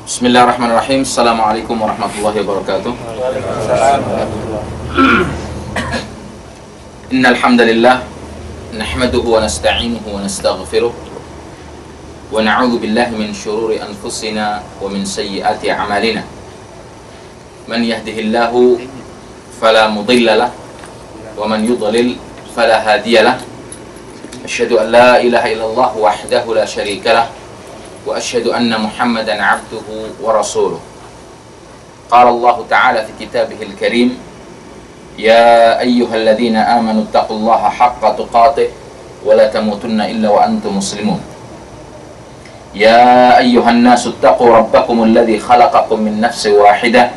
Bismillahirrahmanirrahim. Assalamualaikum warahmatullahi wabarakatuh. Innal hamdalillah nahmaduhu wa nasta'inuhu wa nastaghfiruh wa na'udzu billahi min shururi anfusina wa min sayyiati a'malina. Man yahdihillahu fala mudilla lahu wa man yudlil fala hadiya lahu. Asyhadu an la ilaha illallah wahdahu la syarika lahu wa asyhadu anna Muhammadan 'abduhu wa rasuluh. Qala Allah Ta'ala fi kitabihil karim, ya ayyuhalladzina amanu taqullaha haqqa tuqatih wa la tamutunna illa wa antum muslimun. Ya ayyuhan nasu taqu rabbakumul ladzi khalaqakum min nafsin wahidah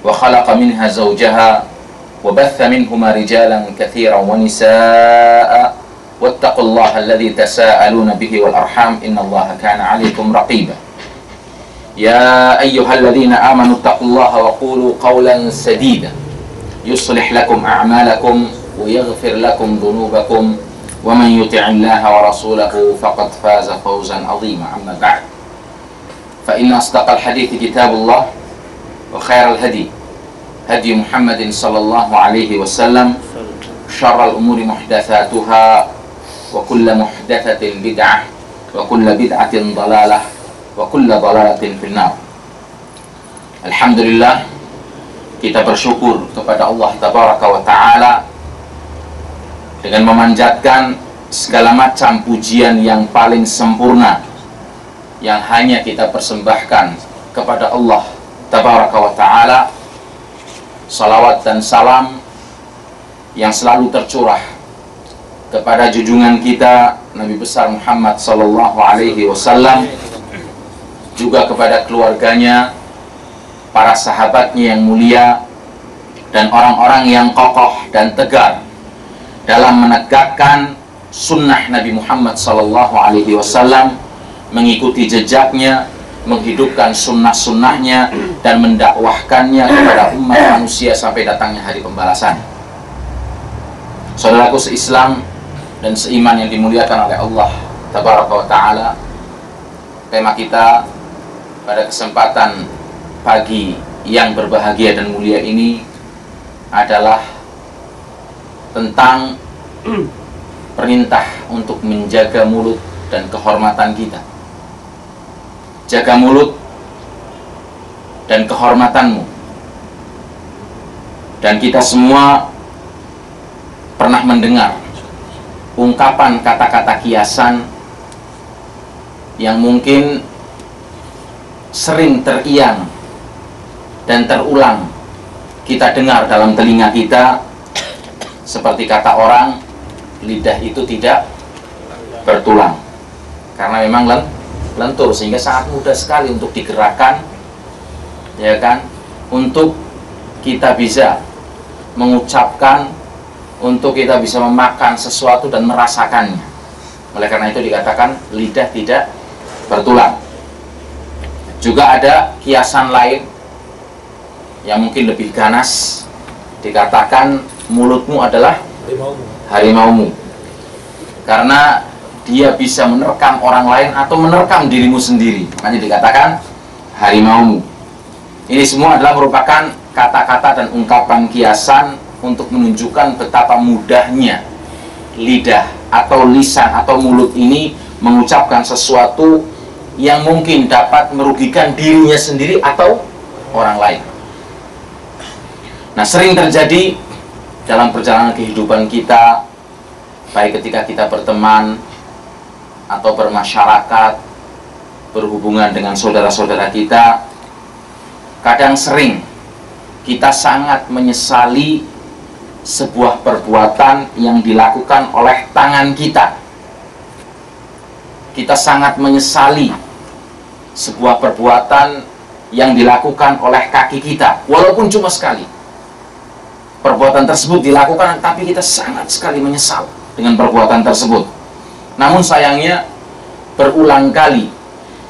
wa khalaqa minha zawjaha wa batha minhuma rijalan katsiran wa nisaa'a wattaqullaha alladzi tasaaluna bihi wal arham innallaha kana 'alaikum raqiba. Ya ayyuhalladzina amanu taqullaha wa qulu qawlan sadida yuslih lakum a'malakum wa yaghfir lakum dhunubakum wa man yuti'illaha wa rasulahu faqad faza fawzan 'azima. Amma ba'd, fa inna asdaqal hadithi kitabullah wa khairal hadi hadi Muhammadin sallallahu alaihi wasallam, syarrul umuri muhdatsatuha wa kullu muhdatsatin bid'ah wa kullu bid'atin dhalalah wa kullu dhalalatin finnar. Alhamdulillah, kita bersyukur kepada Allah Tabaraka wa Ta'ala dengan memanjatkan segala macam pujian yang paling sempurna yang hanya kita persembahkan kepada Allah Tabaraka wa Ta'ala. Salawat dan salam yang selalu tercurah kepada junjungan kita Nabi besar Muhammad sallallahu alaihi wasallam, juga kepada keluarganya, para sahabatnya yang mulia, dan orang-orang yang kokoh dan tegar dalam menegakkan sunnah Nabi Muhammad sallallahu alaihi wasallam, mengikuti jejaknya, menghidupkan sunnah-sunnahnya, dan mendakwahkannya kepada umat manusia sampai datangnya hari pembalasan. Saudaraku seislam dan seiman yang dimuliakan oleh Allah Tabaraka wa Ta'ala, tema kita pada kesempatan pagi yang berbahagia dan mulia ini adalah tentang perintah untuk menjaga mulut dan kehormatan kita. Jaga mulut dan kehormatanmu. Dan kita semua pernah mendengar ungkapan kata-kata kiasan yang mungkin sering teriang dan terulang kita dengar dalam telinga kita, seperti kata orang, lidah itu tidak bertulang karena memang lentur, sehingga sangat mudah sekali untuk digerakkan, ya kan, untuk kita bisa mengucapkan, untuk kita bisa memakan sesuatu dan merasakannya. Oleh karena itu dikatakan lidah tidak bertulang. Juga ada kiasan lain yang mungkin lebih ganas, dikatakan mulutmu adalah harimaumu, karena dia bisa menerkam orang lain atau menerkam dirimu sendiri, makanya dikatakan harimaumu. Ini semua adalah merupakan kata-kata dan ungkapan kiasan untuk menunjukkan betapa mudahnya lidah atau lisan atau mulut ini mengucapkan sesuatu yang mungkin dapat merugikan dirinya sendiri atau orang lain. Nah, sering terjadi dalam perjalanan kehidupan kita, baik ketika kita berteman atau bermasyarakat, berhubungan dengan saudara-saudara kita, kadang sering kita sangat menyesali sebuah perbuatan yang dilakukan oleh tangan kita. Kita sangat menyesali sebuah perbuatan yang dilakukan oleh kaki kita, walaupun cuma sekali. Perbuatan tersebut dilakukan, tapi kita sangat sekali menyesal dengan perbuatan tersebut. Namun sayangnya, berulang kali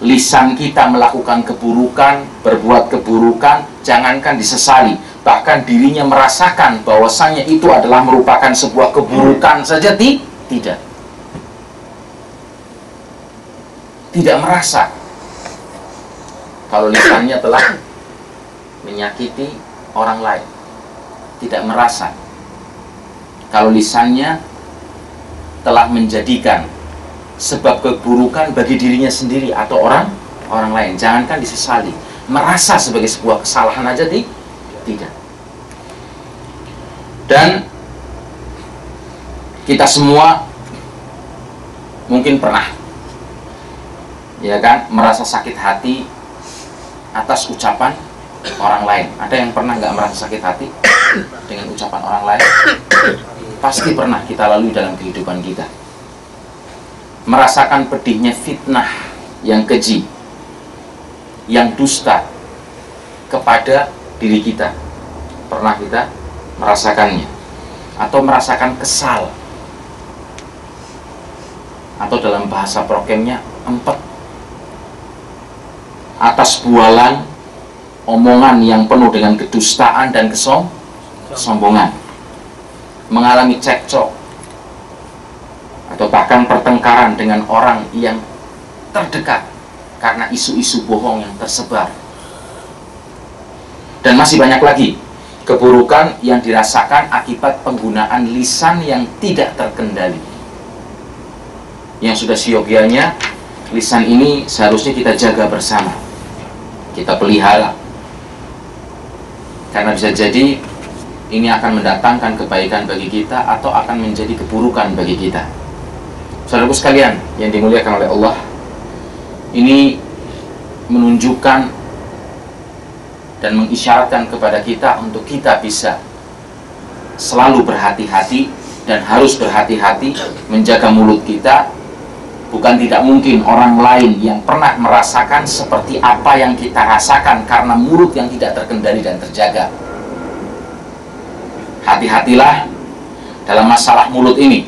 lisan kita melakukan keburukan, berbuat keburukan, jangankan disesali, bahkan dirinya merasakan bahwasannya itu adalah merupakan sebuah keburukan saja tidak merasa. kalau lisannya telah menyakiti orang lain, tidak merasa kalau lisannya telah menjadikan sebab keburukan bagi dirinya sendiri atau orang lain. Jangankan disesali, merasa sebagai sebuah kesalahan aja tidak. Dan kita semua mungkin pernah, ya kan, merasa sakit hati atas ucapan orang lain. Ada yang pernah nggak merasa sakit hati dengan ucapan orang lain? Pasti pernah kita lalui dalam kehidupan kita. Merasakan pedihnya fitnah yang keji, yang dusta kepada diri kita. Pernah kita merasakannya. Atau merasakan kesal, atau dalam bahasa prokemnya empet, atas bualan omongan yang penuh dengan kedustaan dan kesombongan, mengalami cekcok atau bahkan pertengkaran dengan orang yang terdekat karena isu-isu bohong yang tersebar. Dan masih banyak lagi keburukan yang dirasakan akibat penggunaan lisan yang tidak terkendali, yang sudah siogianya lisan ini seharusnya kita jaga bersama, kita pelihara, karena bisa jadi ini akan mendatangkan kebaikan bagi kita atau akan menjadi keburukan bagi kita. Saudaraku sekalian yang dimuliakan oleh Allah, ini menunjukkan dan mengisyaratkan kepada kita untuk kita bisa selalu berhati-hati dan harus berhati-hati menjaga mulut kita. Bukan tidak mungkin orang lain yang pernah merasakan seperti apa yang kita rasakan karena mulut yang tidak terkendali dan terjaga. Hati-hatilah dalam masalah mulut ini,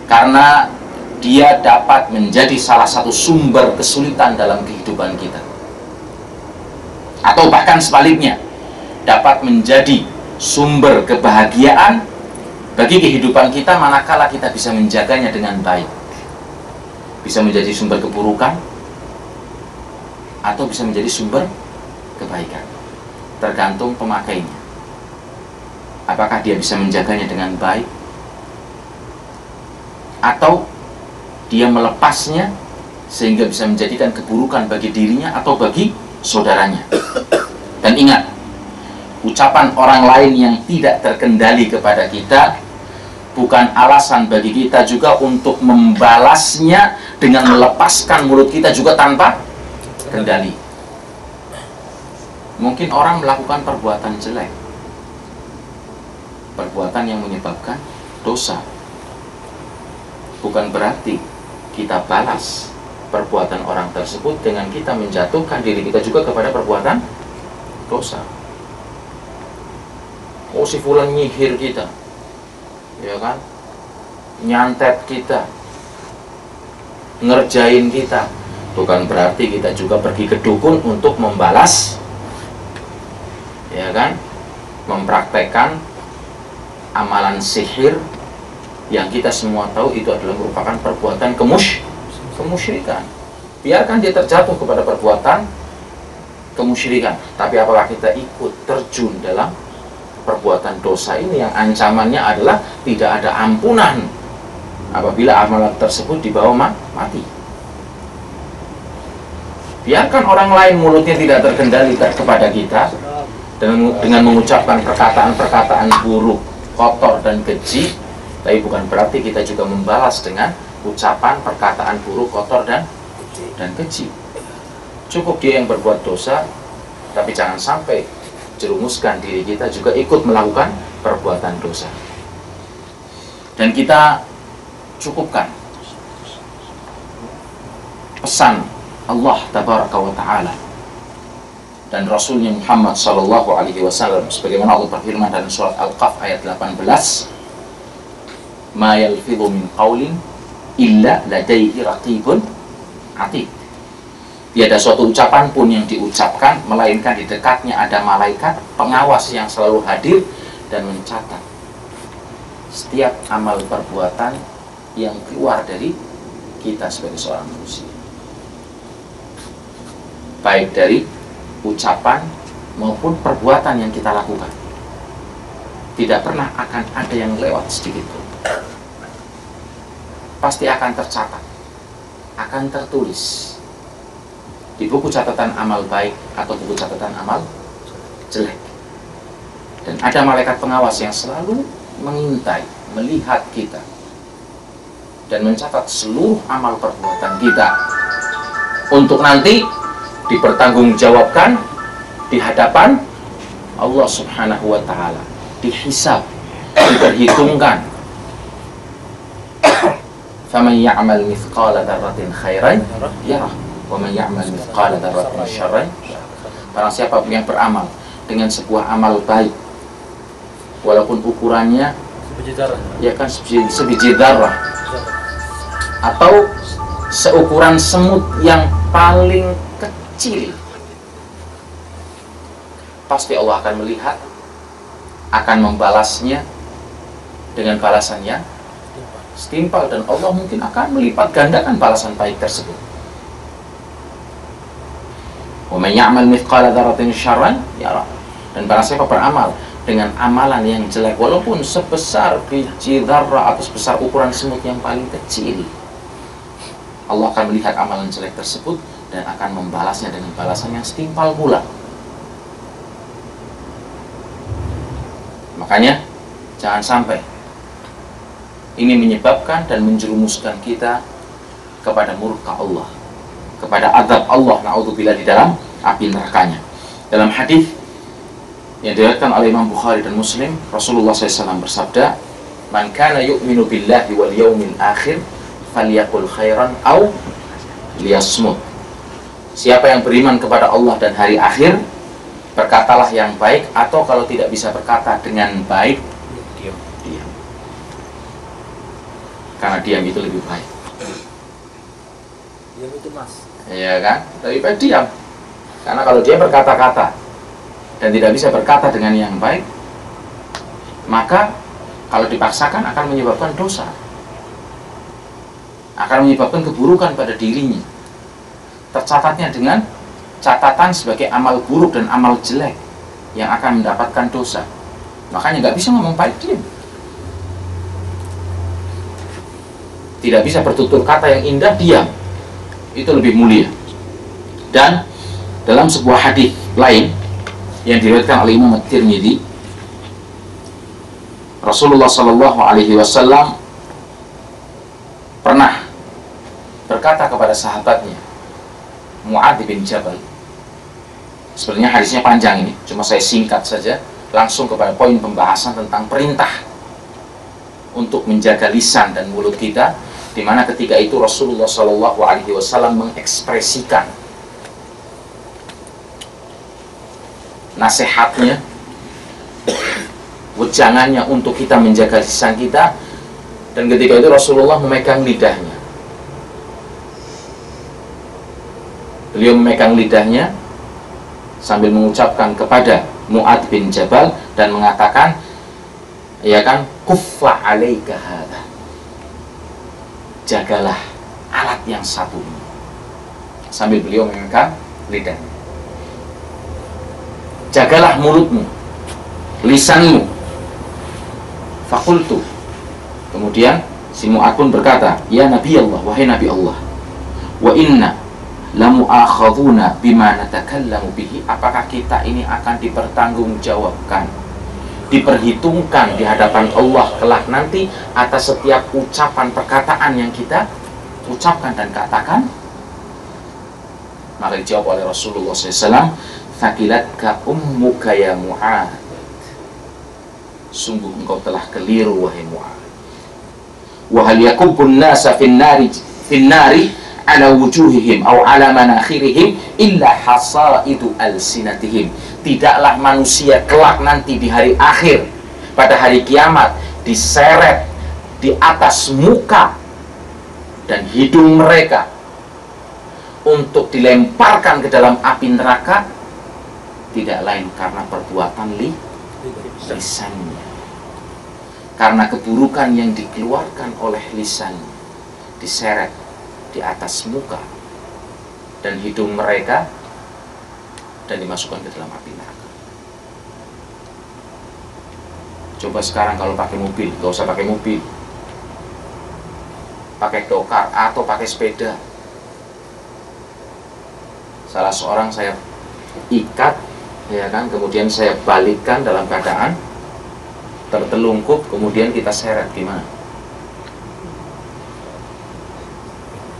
karena dia dapat menjadi salah satu sumber kesulitan dalam kehidupan kita. Atau bahkan sebaliknya, dapat menjadi sumber kebahagiaan bagi kehidupan kita manakala kita bisa menjaganya dengan baik. Bisa menjadi sumber keburukan atau bisa menjadi sumber kebaikan, tergantung pemakainya. Apakah dia bisa menjaganya dengan baik atau dia melepasnya sehingga bisa menjadikan keburukan bagi dirinya atau bagi saudaranya. Dan ingat, ucapan orang lain yang tidak terkendali kepada kita bukan alasan bagi kita juga untuk membalasnya dengan melepaskan mulut kita juga tanpa kendali. Mungkin orang melakukan perbuatan jelek, perbuatan yang menyebabkan dosa. Bukan berarti kita balas perbuatan orang tersebut dengan kita menjatuhkan diri kita juga kepada perbuatan dosa. Oh, si fulan nyihir kita, ya kan, nyantet kita, ngerjain kita. Bukan berarti kita juga pergi ke dukun untuk membalas, ya kan, mempraktekkan amalan sihir yang kita semua tahu itu adalah merupakan perbuatan kemusyrikan. Biarkan dia terjatuh kepada perbuatan kemusyrikan, tapi apakah kita ikut terjun dalam perbuatan dosa ini yang ancamannya adalah tidak ada ampunan apabila amalan tersebut dibawa mati. Biarkan orang lain mulutnya tidak terkendali kepada kita dengan mengucapkan perkataan-perkataan buruk, kotor dan keji, tapi bukan berarti kita juga membalas dengan ucapan, perkataan buruk, kotor dan keji. Cukup dia yang berbuat dosa, tapi jangan sampai jerumuskan diri kita juga ikut melakukan perbuatan dosa. Dan kita cukupkan pesan Allah Tabaraka wa Ta'ala dan Rasulnya Muhammad Sallallahu Alaihi Wasallam, sebagaimana Allah berfirman dalam surat Al-Qaf ayat 18, ma yalfidhu min qawlin illa ladaihi raqibun atid. Tiada suatu ucapan pun yang diucapkan melainkan di dekatnya ada malaikat pengawas yang selalu hadir dan mencatat setiap amal perbuatan yang keluar dari kita sebagai seorang manusia, baik dari ucapan maupun perbuatan yang kita lakukan. Tidak pernah akan ada yang lewat sedikit pun. Pasti akan tercatat, akan tertulis di buku catatan amal baik atau buku catatan amal jelek. Dan ada malaikat pengawas yang selalu mengintai, melihat kita dan mencatat seluruh amal perbuatan kita untuk nanti dipertanggungjawabkan di hadapan Allah Subhanahu wa Ta'ala, dihisab, diperhitungkan. Faman ya'mal mithqala dzarratin khairan yarah wa man ya'mal mithqala dzarratin syarran. Barang siapa yang beramal dengan sebuah amal baik, walaupun ukurannya ya kan sebiji dzarrah atau seukuran semut yang paling kecil, pasti Allah akan melihat, akan membalasnya dengan balasan yang setimpal, dan Allah mungkin akan melipat gandakan balasan baik tersebut. Wa may ya'mal mithqala dzarratin syarran yarah. Dan barang siapa beramal dengan amalan yang jelek, walaupun sebesar biji dzarrah atau sebesar ukuran semut yang paling kecil, Allah akan melihat amalan jelek tersebut dan akan membalasnya dengan balasan yang setimpal pula. Makanya jangan sampai ini menyebabkan dan menjerumuskan kita kepada murka Allah, kepada azab Allah, na'udzubillah, di dalam api nerakanya. Dalam hadis yang diriwayatkan oleh Imam Bukhari dan Muslim, Rasulullah SAW bersabda, "Man kana yu'minu billahi wal yawmil akhir falyaqul khairan aw liyasmut." Siapa yang beriman kepada Allah dan hari akhir, berkatalah yang baik, atau kalau tidak bisa berkata dengan baik, diam. Karena diam itu lebih baik. Diam itu mas. Iya kan? Lebih baik diam. Karena kalau dia berkata-kata dan tidak bisa berkata dengan yang baik, maka kalau dipaksakan akan menyebabkan dosa, akan menyebabkan keburukan pada dirinya. Tercatatnya dengan catatan sebagai amal buruk dan amal jelek yang akan mendapatkan dosa. Makanya nggak bisa ngomong baik, diam. Tidak bisa bertutur kata yang indah, diam. Itu lebih mulia. Dan dalam sebuah hadis lain yang diriwayatkan oleh Imam At-Tirmidzi, Rasulullah Shallallahu Alaihi Wasallam pernah berkata kepada sahabatnya Mu'adz bin Jabal. Sebenarnya hadisnya panjang ini, cuma saya singkat saja, langsung kepada poin pembahasan tentang perintah untuk menjaga lisan dan mulut kita, di mana ketika itu Rasulullah Shallallahu Alaihi Wasallam mengekspresikan nasihatnya, wejangannya untuk kita menjaga lisan kita, dan ketika itu Rasulullah memegang lidahnya. Beliau memegang lidahnya sambil mengucapkan kepada Mu'adz bin Jabal dan mengatakan, ya kan, kuffa alaika hadha, jagalah alat yang satu ini, sambil beliau memegang lidahnya. Jagalah mulutmu, lisanmu. Fakultu, kemudian si Mu'adz pun berkata, ya Nabi Allah, wahai Nabi Allah, wa inna lamu'akhaduna bima natakallamu bihi, apakah kita ini akan dipertanggungjawabkan, diperhitungkan di hadapan Allah kelak nanti atas setiap ucapan perkataan yang kita ucapkan dan katakan? Maka dijawab oleh Rasulullah SAW, fakilatka ummuka ya Mu'adz, sungguh engkau telah keliru wahai Mu'adz. Wa hal yakubbun nasa finnari ala wujuhihim aw ala manakhirihim illa hasaidu alsinatihim. Tidaklah manusia kelak nanti di hari akhir, pada hari kiamat, diseret di atas muka dan hidung mereka untuk dilemparkan ke dalam api neraka, tidak lain karena perbuatan lisannya, karena keburukan yang dikeluarkan oleh lisannya, diseret di atas muka dan hidung mereka dan dimasukkan ke dalam api neraka. Coba sekarang kalau pakai mobil, gak usah pakai mobil, pakai dokar atau pakai sepeda. Salah seorang saya ikat, ya kan, kemudian saya balikkan dalam keadaan tertelungkup, kemudian kita seret, gimana?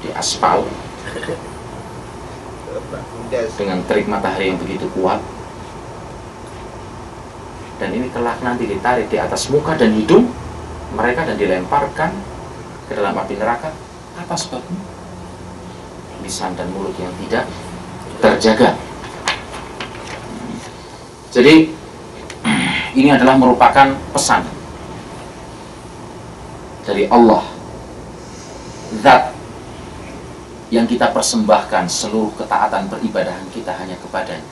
Di aspal dengan terik matahari yang begitu kuat, dan ini kelak nanti ditarik di atas muka dan hidung mereka dan dilemparkan ke dalam api neraka. Apa sebabnya? Lisan dan mulut yang tidak terjaga. Jadi ini adalah merupakan pesan dari Allah, Zat yang kita persembahkan seluruh ketaatan peribadahan kita hanya kepadanya.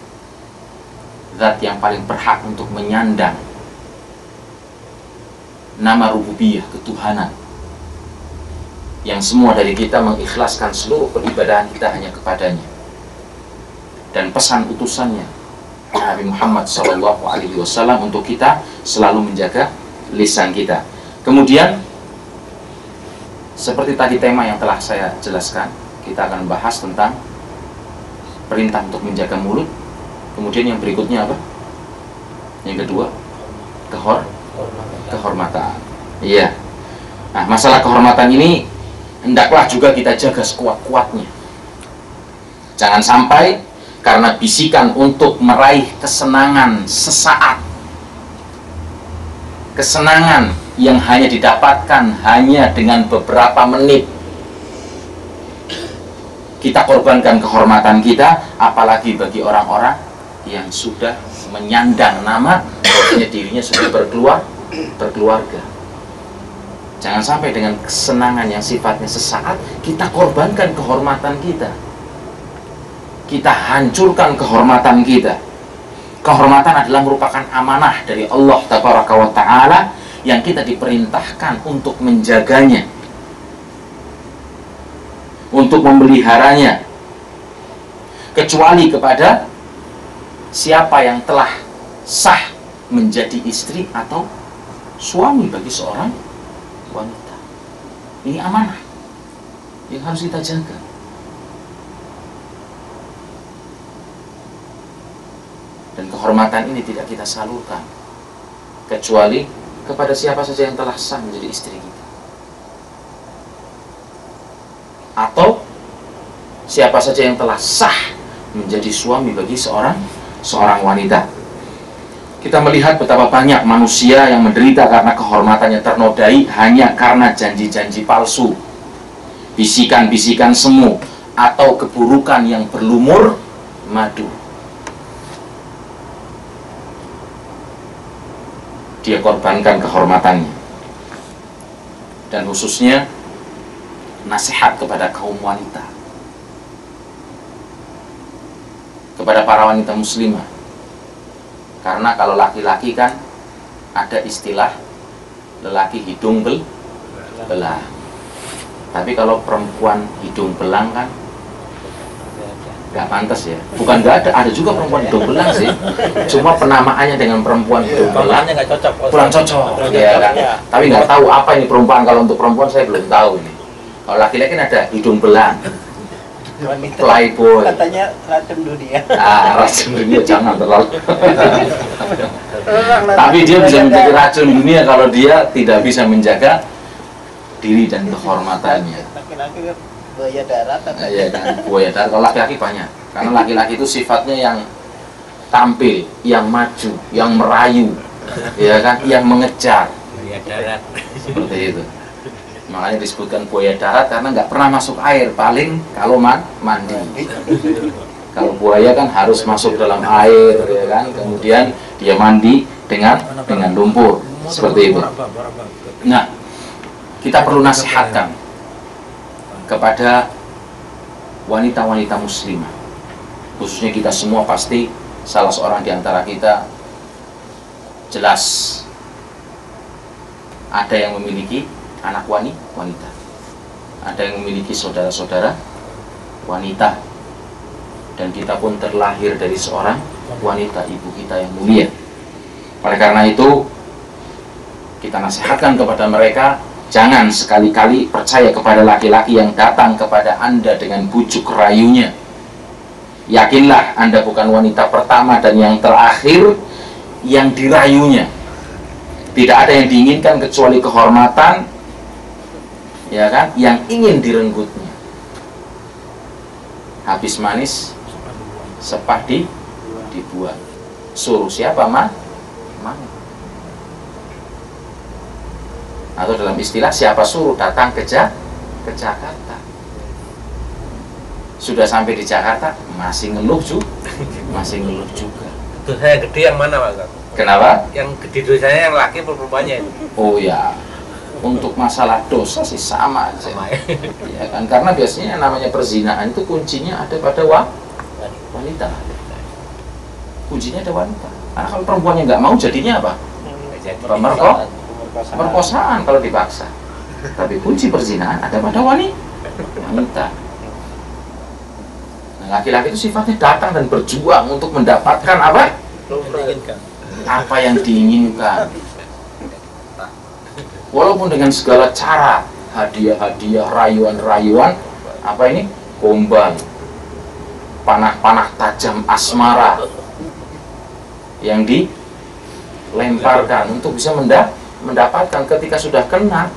Zat yang paling berhak untuk menyandang nama rububiyah, ketuhanan, yang semua dari kita mengikhlaskan seluruh peribadahan kita hanya kepadanya. Dan pesan utusannya Nabi Muhammad SAW untuk kita selalu menjaga lisan kita. Kemudian seperti tadi tema yang telah saya jelaskan, kita akan bahas tentang perintah untuk menjaga mulut. Kemudian yang berikutnya apa? Yang kedua, kehormatan. Iya. Nah, masalah kehormatan ini hendaklah juga kita jaga sekuat-kuatnya. Jangan sampai karena bisikan untuk meraih kesenangan sesaat, kesenangan yang hanya didapatkan hanya dengan beberapa menit, kita korbankan kehormatan kita, apalagi bagi orang-orang yang sudah menyandang nama bahwasanya dirinya sudah berkeluarga. Jangan sampai dengan kesenangan yang sifatnya sesaat kita korbankan kehormatan kita. Kita hancurkan kehormatan kita. Kehormatan adalah merupakan amanah dari Allah Tabaraka wa Ta'ala yang kita diperintahkan untuk menjaganya, untuk memeliharanya, kecuali kepada siapa yang telah sah menjadi istri atau suami bagi seorang wanita. Ini amanah yang harus kita jaga. Dan kehormatan ini tidak kita salurkan kecuali kepada siapa saja yang telah sah menjadi istri kita, atau siapa saja yang telah sah menjadi suami bagi seorang wanita. Kita melihat betapa banyak manusia yang menderita karena kehormatannya ternodai hanya karena janji-janji palsu, bisikan-bisikan semu, atau keburukan yang berlumur madu. Dia korbankan kehormatannya. Dan khususnya nasihat kepada kaum wanita, kepada para wanita muslimah. Karena kalau laki-laki kan ada istilah lelaki hidung belang. Tapi kalau perempuan hidung belang kan nggak pantas ya. Bukan nggak ada juga perempuan hidung belang sih. Cuma penamaannya dengan perempuan hidung belang kurang cocok, ya kan. Tapi nggak tahu apa ini perempuan. Kalau untuk perempuan saya belum tahu ini. Kalau laki-laki ada hidung belang, playboy. Katanya racun dunia. Racun dunia jangan terlalu. Tapi dia bisa menjadi racun dunia kalau dia tidak bisa menjaga diri dan kehormatannya. Laki-laki buaya darat. Iya kan, buaya darat. Kalau laki-laki banyak, karena laki-laki itu sifatnya yang tampil, yang maju, yang merayu, ya kan, yang mengejar. Buaya darat. Seperti itu. Makanya disebutkan buaya darat karena nggak pernah masuk air, paling kalau mandi. Kalau buaya kan harus masuk dalam air, ya kan, kemudian dia mandi dengan lumpur, seperti itu. Nah, kita perlu nasihatkan kepada wanita-wanita muslimah, khususnya kita semua pasti salah seorang di antara kita jelas ada yang memiliki anak wanita, ada yang memiliki saudara-saudara wanita, dan kita pun terlahir dari seorang wanita, ibu kita yang mulia. Oleh karena itu kita nasihatkan kepada mereka, jangan sekali-kali percaya kepada laki-laki yang datang kepada Anda dengan bujuk rayunya. Yakinlah Anda bukan wanita pertama dan yang terakhir yang dirayunya. Tidak ada yang diinginkan kecuali kehormatan, ya kan, yang ingin direnggutnya. Habis manis sepah dibuat. Suruh siapa mau? Atau dalam istilah siapa suruh datang ke Jakarta. Sudah sampai di Jakarta masih ngeluh juga. Dosa yang gede yang mana, Pak? Kenapa? Yang gede dosanya yang laki atau perempuannya? Oh ya, untuk masalah dosa sih sama aja. Ya kan, karena biasanya yang namanya perzinahan itu kuncinya ada pada wanita. Kuncinya ada wanita. Karena kalau perempuannya nggak mau, jadinya apa? Pemerkosaan kalau dipaksa. Tapi kunci perzinahan ada pada wanita. Nah, laki-laki itu sifatnya datang dan berjuang untuk mendapatkan apa? Apa yang diinginkan. Walaupun dengan segala cara, hadiah-hadiah, rayuan-rayuan, apa ini? Gombal, panah-panah tajam asmara yang dilemparkan untuk bisa mendapatkan. Ketika sudah kena,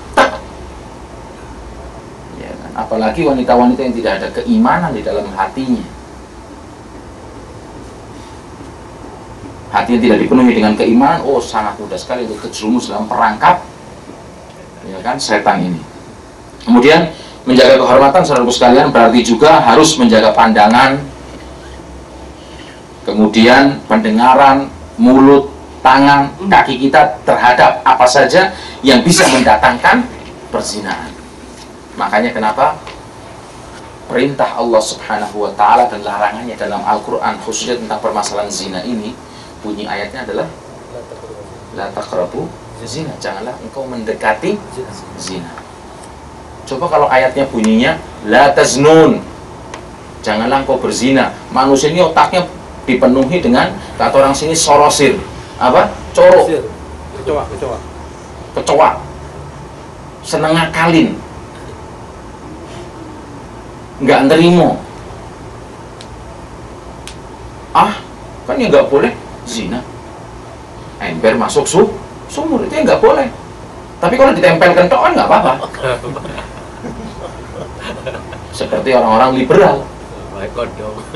ya kan? Apalagi wanita-wanita yang tidak ada keimanan di dalam hatinya, hatinya tidak dipenuhi dengan keimanan, oh sangat mudah sekali untuk terjerumus dalam perangkap, ya kan, setan ini. Kemudian menjaga kehormatan, saudaraku sekalian, berarti juga harus menjaga pandangan, kemudian pendengaran, mulut, tangan, kaki kita terhadap apa saja yang bisa mendatangkan perzinahan. Makanya kenapa perintah Allah Subhanahu wa ta'ala dan larangannya dalam Al-Quran khususnya tentang permasalahan zina ini, bunyi ayatnya adalah la taqrabu zina, janganlah engkau mendekati zina. Coba kalau ayatnya bunyinya la taznun, janganlah engkau berzina. Manusia ini otaknya dipenuhi dengan, kata orang sini, sorosir. Apa? Coro. Kecoa. Seneng ngakalin. Nggak nerimo. Kan ya nggak boleh zina. Ember masuk sumur, itu ya nggak boleh. Tapi kalau ditempelkan tok kan nggak apa-apa. Seperti orang-orang liberal.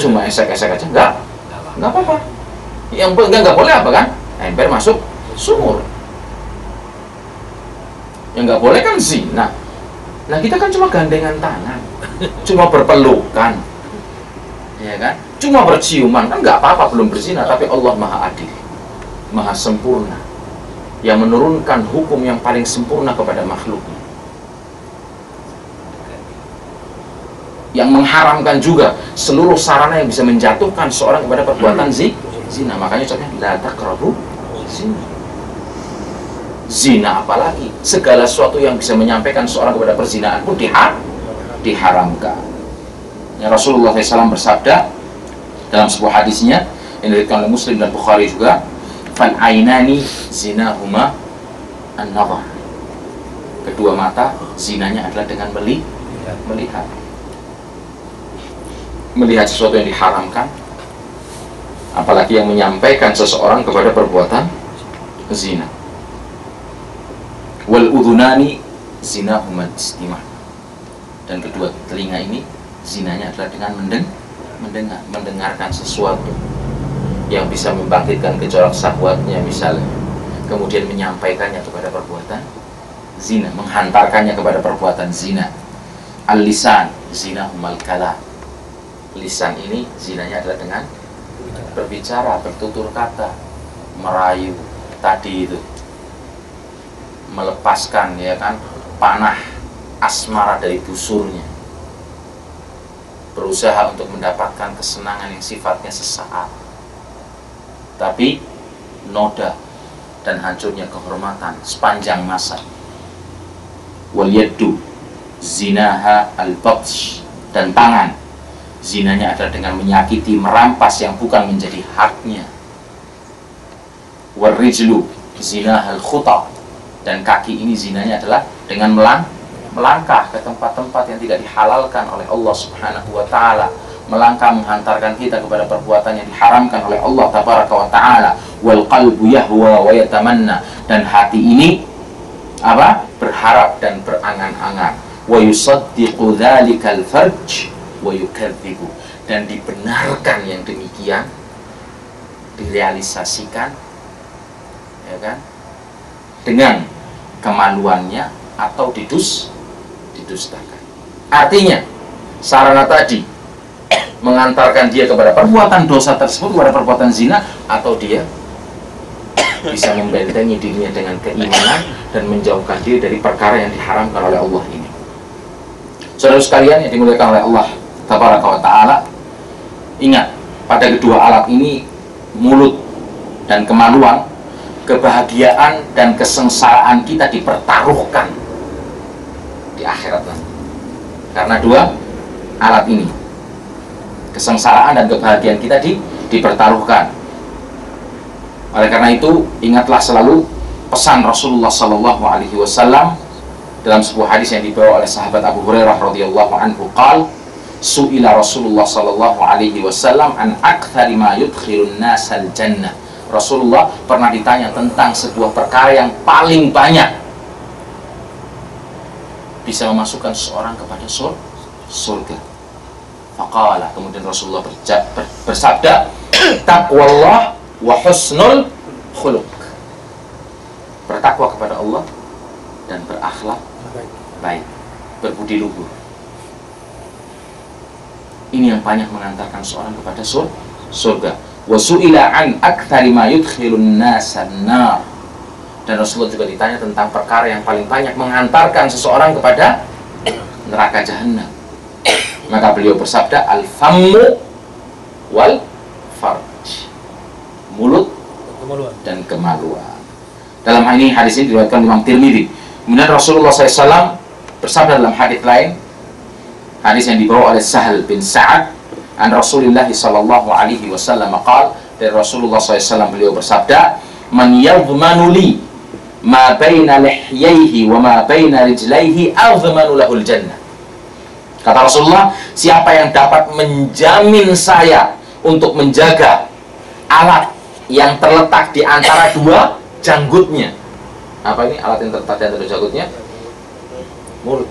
Cuma esek-esek aja, nggak apa-apa. Yang nggak boleh apa kan? Ember masuk sumur. Yang nggak boleh kan zina. Nah kita kan cuma gandengan tangan, cuma berpelukan, ya kan? Cuma berciuman, kan nggak apa-apa, belum berzina. Tapi Allah Maha Adil, Maha Sempurna, yang menurunkan hukum yang paling sempurna kepada makhluknya, yang mengharamkan juga seluruh sarana yang bisa menjatuhkan seorang kepada perbuatan zina. Makanya contohnya la taqrabu zina. Zina apalagi, segala sesuatu yang bisa menyampaikan seorang kepada perzinahan pun diharamkan. Ya, Rasulullah SAW bersabda dalam sebuah hadisnya yang diriwayatkan oleh Muslim dan Bukhari juga, fal ainani zinahuma an-nazar. Kedua mata zinanya adalah dengan melihat sesuatu yang diharamkan, apalagi yang menyampaikan seseorang kepada perbuatan zina. Wal udhunani zinahuma istimah. Dan kedua telinga ini zinanya adalah dengan mendengarkan sesuatu yang bisa membangkitkan gejolak syahwatnya misalnya, kemudian menyampaikannya kepada perbuatan zina, menghantarkannya kepada perbuatan zina. Al-lisan zinahumal kalam. Lisan ini zinanya adalah dengan berbicara, bertutur kata, merayu tadi itu, melepaskan, ya kan, panah asmara dari busurnya, berusaha untuk mendapatkan kesenangan yang sifatnya sesaat, tapi noda dan hancurnya kehormatan sepanjang masa. Wal yaddu zinaha al-batsh, dan tangan zinanya adalah dengan menyakiti, merampas yang bukan menjadi haknya. Warijlu zinahal khuta, dan kaki ini zinanya adalah dengan melangkah ke tempat-tempat yang tidak dihalalkan oleh Allah Subhanahu wa taala, melangkah menghantarkan kita kepada perbuatan yang diharamkan oleh Allah tabaraka wa taala. Wal qalbu yahwa wa yatamanna, dan hati ini berharap dan berangan-angan. Wa yusaddiqu dzalikal farj wa yukadzibu, dan dibenarkan yang demikian, direalisasikan, ya kan, dengan kemaluannya atau didustakan. Artinya sarana tadi mengantarkan dia kepada perbuatan dosa tersebut, kepada perbuatan zina, atau dia bisa membentengi dirinya dengan keimanan dan menjauhkan diri dari perkara yang diharamkan oleh Allah ini. Saudara sekalian yang dimuliakan oleh Allah tabaraka wa ta'ala, ingat, pada kedua alat ini, mulut dan kemaluan, kebahagiaan dan kesengsaraan kita dipertaruhkan di akhirat nanti. Karena dua alat ini, kesengsaraan dan kebahagiaan kita dipertaruhkan. Oleh karena itu, ingatlah selalu pesan Rasulullah Sallallahu Alaihi Wasallam dalam sebuah hadis yang dibawa oleh sahabat Abu Hurairah radhiyallahu anhu, qala su'ila Rasulullah Sallallahu Alaihi Wasallam an aktsari ma yudkhilun nasal jannah. Rasulullah pernah ditanya tentang sebuah perkara yang paling banyak bisa memasukkan seseorang kepada surga. Faqala, kemudian Rasulullah bersabda, taqwallah wa husnul khuluq, bertakwa kepada Allah dan berakhlak baik, berbudi luhur. Ini yang banyak mengantarkan seorang kepada surga. Wa su'ila an aktsari ma yudkhilun nasan nar, dan Rasulullah juga ditanya tentang perkara yang paling banyak mengantarkan seseorang kepada neraka jahanam. Maka beliau bersabda, al-fammu wal farj, mulut dan kemaluan. Dalam hal ini, hadis ini diriwayatkan Imam Tirmidzi. Kemudian Rasulullah SAW bersabda dalam hadis lain, hadis yang dibawa oleh Sahal bin Sa'ad an Rasulullah sallallahu alaihi wasallam qala, dari Rasulullah SAW beliau bersabda, man yadhmanu li ma baina lihyaihi wa ma baina rijlaihi adhmanu lahul jannah. Kata Rasulullah, siapa yang dapat menjamin saya untuk menjaga alat yang terletak di antara dua janggutnya. Apa ini alat yang terletak di antara dua janggutnya? Mulut.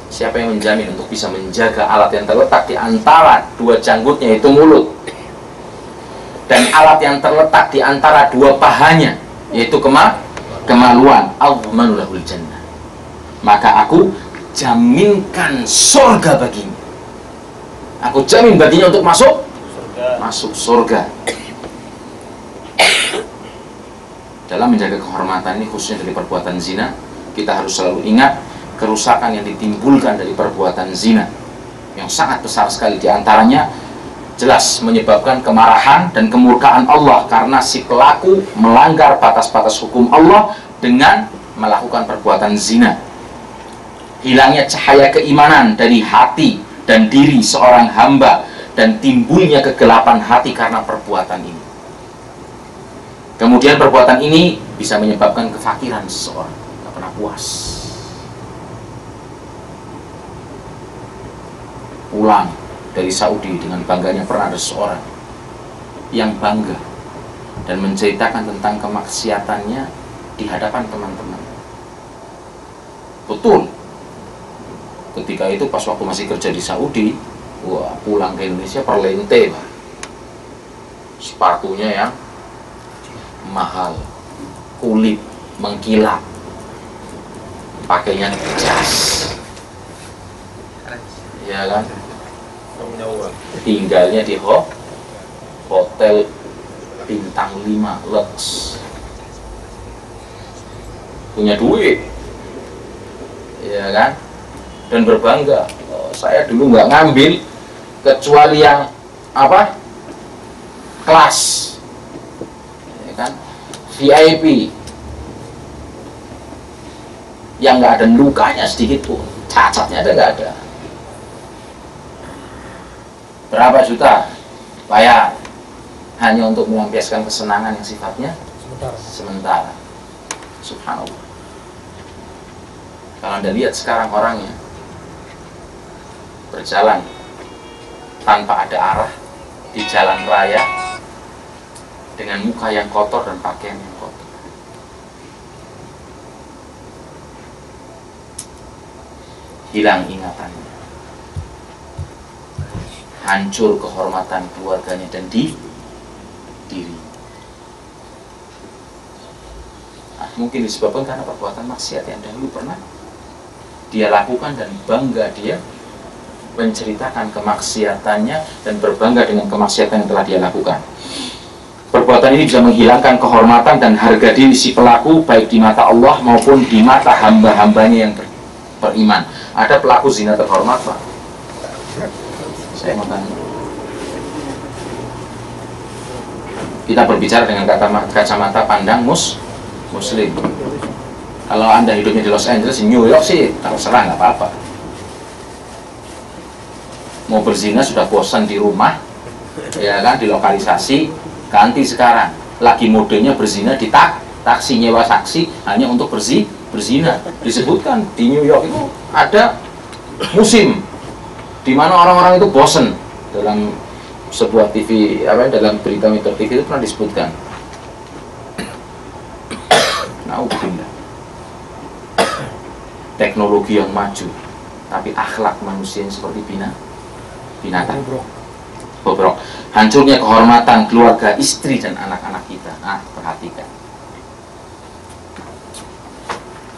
Siapa yang menjamin untuk bisa menjaga alat yang terletak di antara dua janggutnya, itu mulut, dan alat yang terletak di antara dua pahanya, yaitu kemaluan, adhmanu lahul jannah, maka aku jaminkan surga baginya. Aku jamin baginya untuk masuk surga. Dalam menjaga kehormatan ini, khususnya dari perbuatan zina, kita harus selalu ingat kerusakan yang ditimbulkan dari perbuatan zina yang sangat besar sekali. Di antaranya jelas menyebabkan kemarahan dan kemurkaan Allah, karena si pelaku melanggar batas-batas hukum Allah dengan melakukan perbuatan zina. Hilangnya cahaya keimanan dari hati dan diri seorang hamba, dan timbulnya kegelapan hati karena perbuatan ini. Kemudian perbuatan ini bisa menyebabkan kefakiran seseorang, tidak pernah puas. Pulang dari Saudi dengan bangganya, pernah ada seseorang yang bangga dan menceritakan tentang kemaksiatannya di hadapan teman-teman. Betul, ketika itu pas waktu masih kerja di Saudi, wah, pulang ke Indonesia perlente, Pak. Sepatunya yang mahal, kulit mengkilap, pakainya jas, ya kan, tinggalnya di hotel bintang 5 Lux, punya duit, ya kan, dan berbangga, oh, saya dulu nggak ngambil kecuali yang kelas, ya kan, VIP, yang nggak ada lukanya sedikit pun, cacatnya ada nggak ada. Berapa juta? Bayar. Hanya untuk melampiaskan kesenangan yang sifatnya sementara. Subhanallah. Kalau Anda lihat sekarang orangnya berjalan tanpa ada arah di jalan raya dengan muka yang kotor dan pakaian yang kotor. Hilang ingatannya, hancur kehormatan keluarganya dan diri. Nah, mungkin disebabkan karena perbuatan maksiat yang dahulu pernah dia lakukan dan bangga dia menceritakan kemaksiatannya dan berbangga dengan kemaksiatan yang telah dia lakukan. Perbuatan ini bisa menghilangkan kehormatan dan harga diri si pelaku baik di mata Allah maupun di mata hamba-hambanya yang beriman. Ada pelaku zina terhormat, Pak? Saya mau tanya. Kita berbicara dengan kacamata pandang muslim. Kalau Anda hidupnya di Los Angeles, di New York sih terserah, nggak apa-apa. Mau berzina sudah bosan di rumah, ya kan, di lokalisasi, ganti sekarang. Lagi modenya berzina di taksi, nyewa saksi hanya untuk berzina. Disebutkan di New York itu ada musim di mana orang-orang itu bosan. Dalam sebuah TV, dalam berita Metro TV itu pernah disebutkan. Nauzubillah. Teknologi yang maju, tapi akhlak manusia yang seperti binatang. Bobrok. Hancurnya kehormatan keluarga, istri dan anak-anak kita. Nah, perhatikan.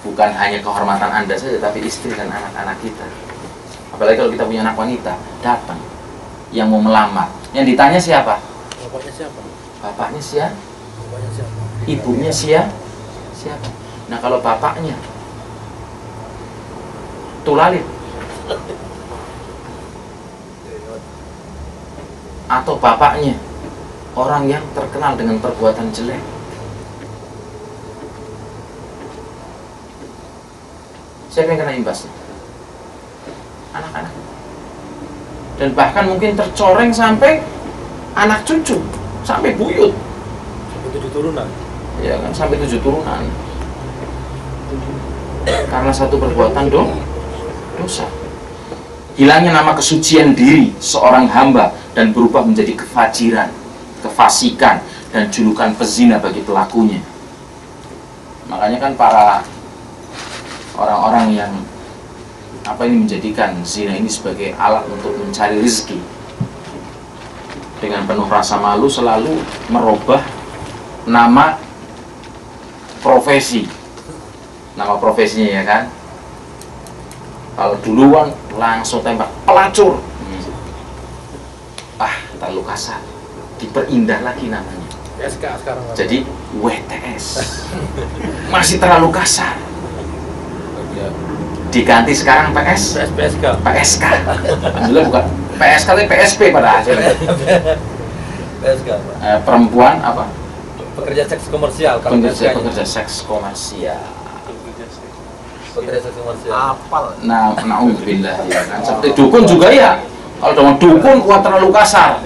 Bukan hanya kehormatan Anda saja, tapi istri dan anak-anak kita. Apalagi kalau kita punya anak wanita, datang yang mau melamar. Yang ditanya siapa? Bapaknya siapa? Bapaknya siapa? Bapaknya siapa? Ibunya siapa? Nah, kalau bapaknya tulalit atau bapaknya orang yang terkenal dengan perbuatan jelek, siapa yang kena imbasnya? Anak-anak. Dan bahkan mungkin tercoreng sampai anak cucu, sampai buyut, Sampai 7 turunan. ya kan, sampai 7 turunan karena satu perbuatan dosa. Hilangnya nama kesucian diri seorang hamba dan berubah menjadi kefajiran, kefasikan, dan julukan pezina bagi pelakunya. Makanya kan para orang-orang yang menjadikan zina ini sebagai alat untuk mencari rezeki, dengan penuh rasa malu selalu merubah nama profesi, nama profesinya, ya kan. Kalau duluan langsung tembak pelacur, terlalu kasar, diperindah lagi namanya. PSK sekarang. Jadi WTS, masih terlalu kasar. Diganti sekarang PSK. PSK. Alhamdulillah bukan PSK, tapi PSP pada akhirnya. PSK. Perempuan apa? Pekerja seks komersial. Kalau Pekerja seks komersial. Pekerja seks komersial. Apal. Nah, na'udzubillah, ya kan. Seperti dukun juga ya. Kalau dengan dukun kuat terlalu kasar.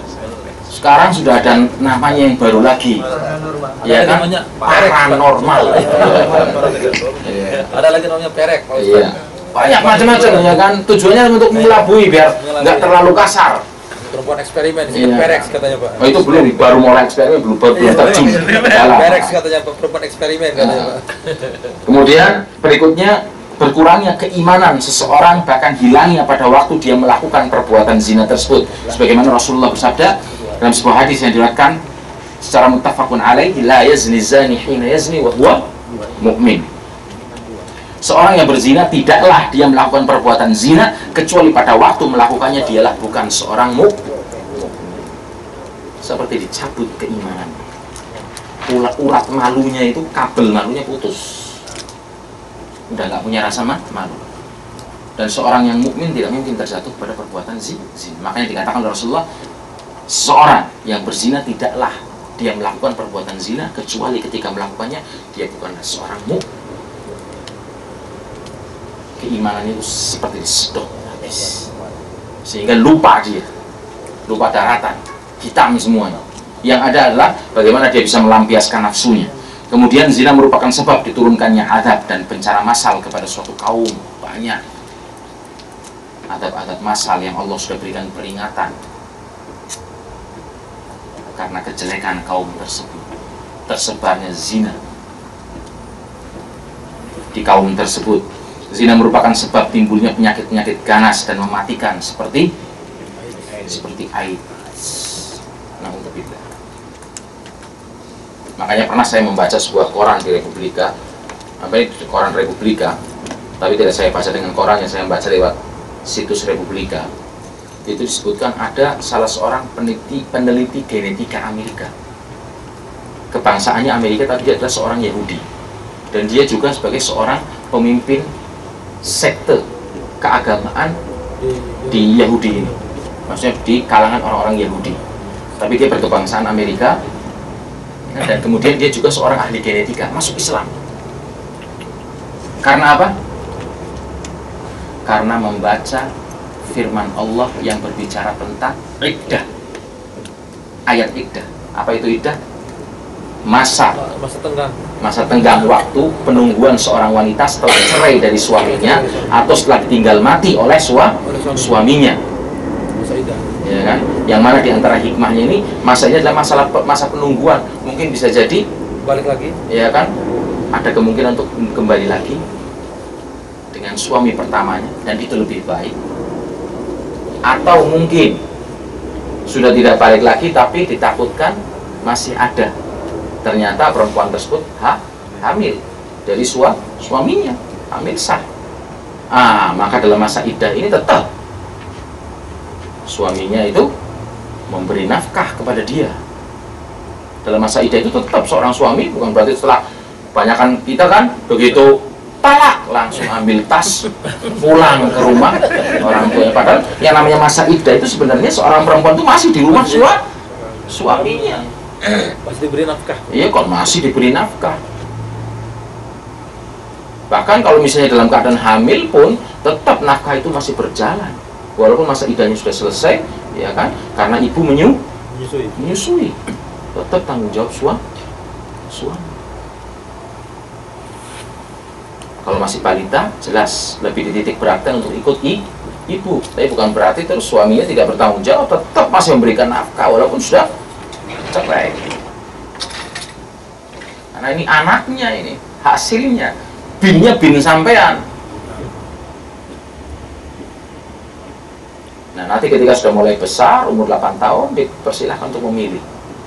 Sekarang sudah ada namanya yang baru lagi. Ya kan? Namanya paranormal. Ada lagi namanya perek. Iya. Banyak macam-macam, ya kan. Tujuannya untuk melabui biar nggak terlalu kasar. Perempuan eksperimen, disebut perek katanya Pak. Oh, itu belum baru mulai eksperimen, belum terjun. Perek katanya Pak, perempuan eksperimen katanya Pak. Kemudian berikutnya, berkurangnya keimanan seseorang, bahkan hilangnya pada waktu dia melakukan perbuatan zina tersebut. Sebagaimana Rasulullah bersabda dalam sebuah hadis yang diriwayatkan secara muttafaqun alaihi, la yazni zani hina yazni wa huwa mu'min. Seorang yang berzina tidaklah dia melakukan perbuatan zina kecuali pada waktu melakukannya dialah bukan seorang mu'min. Seperti dicabut keimanan. Urat malunya itu, kabel malunya putus. Udah nggak punya rasa malu. Dan seorang yang mukmin tidak mungkin terjatuh pada perbuatan zina. Makanya dikatakan oleh Rasulullah, seorang yang berzina tidaklah dia melakukan perbuatan zina kecuali ketika melakukannya dia bukanlah seorang mukmin. Keimanannya itu seperti disedot habis, sehingga lupa dia berupa daratan, hitam semuanya. Yang ada adalah bagaimana dia bisa melampiaskan nafsunya. Kemudian zina merupakan sebab diturunkannya azab dan bencana massal kepada suatu kaum. Banyak adab-adab massal yang Allah sudah berikan peringatan karena kejelekan kaum tersebut. Tersebarnya zina di kaum tersebut. Zina merupakan sebab timbulnya penyakit-penyakit ganas dan mematikan seperti AIDS. Na'udzubillah. Makanya pernah saya membaca sebuah koran di Republika, koran Republika, tapi tidak saya baca dengan koran, yang saya baca lewat situs Republika. Itu disebutkan ada salah seorang peneliti genetika Amerika. Kebangsaannya Amerika, tapi dia adalah seorang Yahudi. Dan dia juga sebagai seorang pemimpin sekte keagamaan di Yahudi ini. Maksudnya di kalangan orang-orang Yahudi. Tapi dia berkebangsaan Amerika. Dan kemudian dia juga seorang ahli genetika, masuk Islam. Karena apa? Karena membaca firman Allah yang berbicara tentang iddah. Ayat iddah. Apa itu iddah? Masa tenggang waktu penungguan seorang wanita setelah cerai dari suaminya atau setelah ditinggal mati oleh suaminya. Ya kan? Yang mana diantara hikmahnya ini masanya adalah masa penungguan. Mungkin bisa jadi balik lagi, ya kan? Ada kemungkinan untuk kembali lagi dengan suami pertamanya, dan itu lebih baik. Atau mungkin sudah tidak balik lagi, tapi ditakutkan masih ada. Ternyata perempuan tersebut hamil dari suaminya, hamil sah. Maka dalam masa iddah ini tetap suaminya itu memberi nafkah kepada dia. Dalam masa iddah itu tetap seorang suami, bukan berarti setelah kebanyakan kita kan begitu talak langsung ambil tas pulang ke rumah orang tuanya. Padahal yang namanya masa iddah itu sebenarnya seorang perempuan itu masih di rumah suaminya, masih diberi nafkah. Iya, kok masih diberi nafkah. Bahkan kalau misalnya dalam keadaan hamil pun tetap nafkah itu masih berjalan walaupun masa iddahnya sudah selesai, ya kan? Karena ibu menyusui, tetap tanggung jawab suami. Kalau masih balita, jelas lebih dititik beratkan untuk ikut ibu. Tapi bukan berarti terus suaminya tidak bertanggung jawab, tetap masih memberikan nafkah walaupun sudah cerai. Karena ini anaknya, ini hasilnya, binnya bin sampean. Nah, nanti ketika sudah mulai besar, umur 8 tahun, dipersilahkan untuk memilih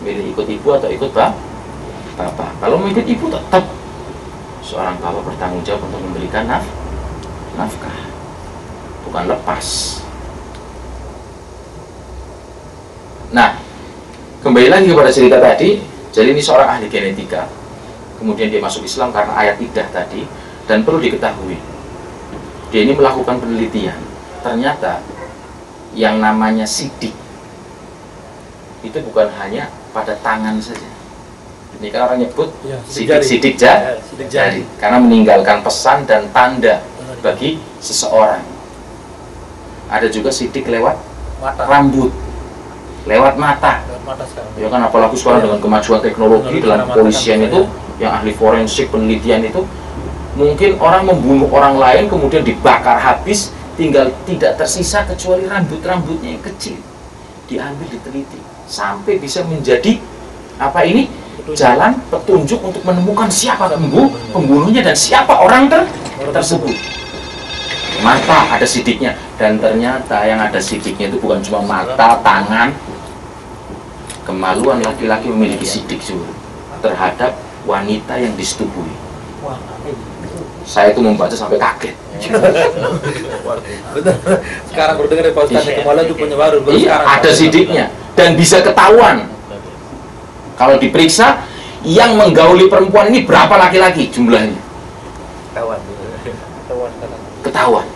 ikut ibu atau ikut bapak. Kalau mau ikut ibu, tetap seorang bapak bertanggung jawab untuk memberikan nafkah, bukan lepas. Nah, kembali lagi kepada cerita tadi. Jadi ini seorang ahli genetika, kemudian dia masuk Islam karena ayat iddah tadi. Dan perlu diketahui, dia ini melakukan penelitian. Ternyata yang namanya sidik itu bukan hanya pada tangan saja. Ini kan orang nyebut sidik jari, karena meninggalkan pesan dan tanda bagi seseorang. Ada juga sidik lewat rambut, lewat mata. Ya kan, apalagi sekarang dengan kemajuan teknologi dalam kepolisian itu, yang ahli forensik penelitian itu, mungkin orang membunuh orang lain kemudian dibakar habis, tinggal tidak tersisa kecuali rambut-rambutnya yang kecil, diambil, diteliti sampai bisa menjadi jalan petunjuk untuk menemukan siapa pembunuhnya dan siapa orang tersebut. Mata ada sidiknya, dan ternyata yang ada sidiknya itu bukan cuma mata, tangan. Kemaluan laki-laki memiliki sidik juga terhadap wanita yang disetubui. Saya itu membaca sampai kaget. Betul. Sekarang baru dengar Pak Ustaz, kemaluan itu punya baru. Iya, ada sidiknya dan bisa ketahuan. Kalau diperiksa, yang menggauli perempuan ini berapa laki-laki jumlahnya? Ketahuan.